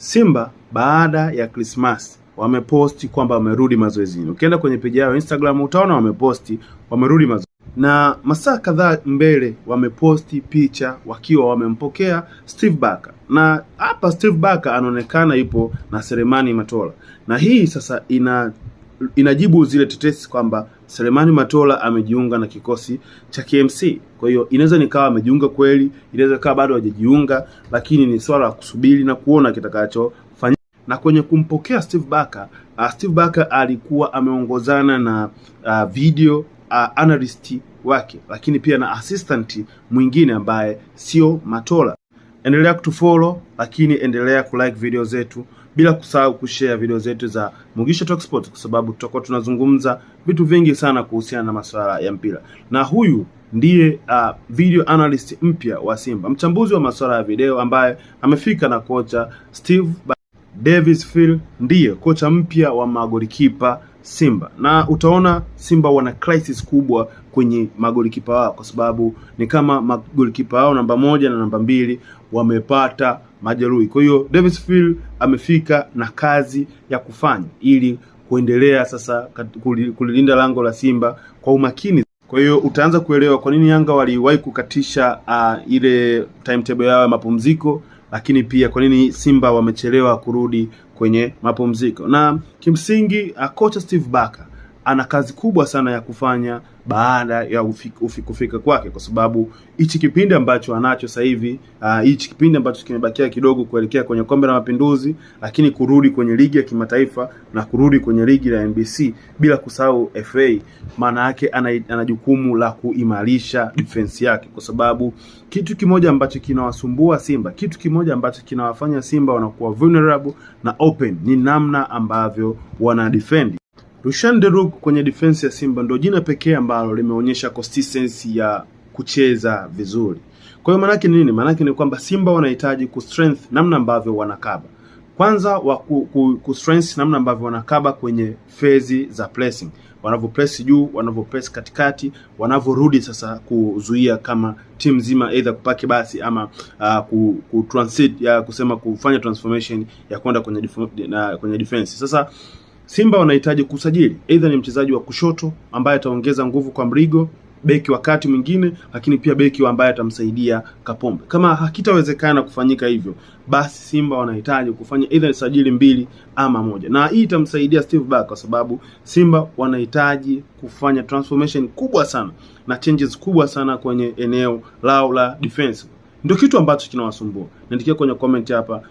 Simba baada ya Christmas wameposti kwamba wamerudi mazoezini. Ukienda kwenye peji yao Instagram utaona wameposti wamerudi mazoezini, na masaa kadhaa mbele wameposti picha wakiwa wamempokea Steve Barker, na hapa Steve Barker anaonekana ipo na Selemani Matola, na hii sasa inajibu zile tetesi kwamba Selemani Matola amejiunga na kikosi cha KMC. Kwa hiyo inaweza nikawa amejiunga kweli, inaweza kawa bado hajajiunga, lakini ni swala la kusubiri na kuona kitakachofanyika. Na kwenye kumpokea Steve Barker alikuwa ameongozana na video analyst wake, lakini pia na assistant mwingine ambaye sio Matola. Endelea kutufollow, lakini endelea kulike video zetu, bila kusahau kushare video zetu za Mugisha Talk Sport, kwa sababu tutakuwa tunazungumza vitu vingi sana kuhusiana na masuala ya mpira. Na huyu ndiye video analyst mpya wa Simba, mchambuzi wa masuala ya video ambaye amefika na kocha Steve Davis Phil, ndiye kocha mpya wa magolikipa Simba. Na utaona Simba wana crisis kubwa kwenye magolikipa wao, kwa sababu ni kama magolikipa wao namba 1 na namba 2 wamepata majeruhi. Kwa hiyo Davis Phil amefika na kazi ya kufanya ili kuendelea sasa kulilinda lango la Simba kwa umakini. Kwa hiyo utaanza kuelewa kwa nini Yanga waliwahi kukatisha ile timetable yao ya mapumziko, lakini pia kwa nini Simba wamechelewa kurudi kwenye mapumziko. Na kimsingi kocha Steve Barker ana kazi kubwa sana ya kufanya baada ya kufika kwake, kwa sababu hichi kipindi ambacho anacho sasa hivi, hichi kipindi ambacho kimebakia kidogo kuelekea kwenye Kombe la Mapinduzi, lakini kurudi kwenye ligi ya kimataifa na kurudi kwenye ligi la NBC, bila kusahau FA, maana yake ana jukumu la kuimarisha defense yake, kwa sababu kitu kimoja ambacho kinawasumbua Simba, kitu kimoja ambacho kinawafanya Simba wanakuwa vulnerable na open, ni namna ambavyo wana defend. Rushan De Rock kwenye defense ya Simba ndio jina pekee ambalo limeonyesha consistency ya kucheza vizuri. Kwa hiyo maana nini? Maana ni kwamba Simba wanahitaji ku-strength namna ambavyo wanakaba. Kwanza ku-strength namna ambavyo wanakaba kwenye phase za pressing. Wanavyopress juu, wanavyopress katikati, wanavyorudi sasa kuzuia kama timu nzima, either kupaki basi ama transit ya kusema kufanya transformation ya kwenda kwenye defense. Sasa Simba wanahitaji kusajili either ni mchezaji wa kushoto ambaye ataongeza nguvu kwa Mrigo, beki wakati mwingine, lakini pia beki ambaye atamsaidia Kapombe. Kama hakitawezekana kufanyika hivyo, basi Simba wanahitaji kufanya either sajili 2 ama 1. Na hii itamsaidia Steve Barker, kwa sababu Simba wanahitaji kufanya transformation kubwa sana na changes kubwa sana kwenye eneo lao la defense. Ndio kitu ambacho kinawasumbua. Niandikia kwenye comment hapa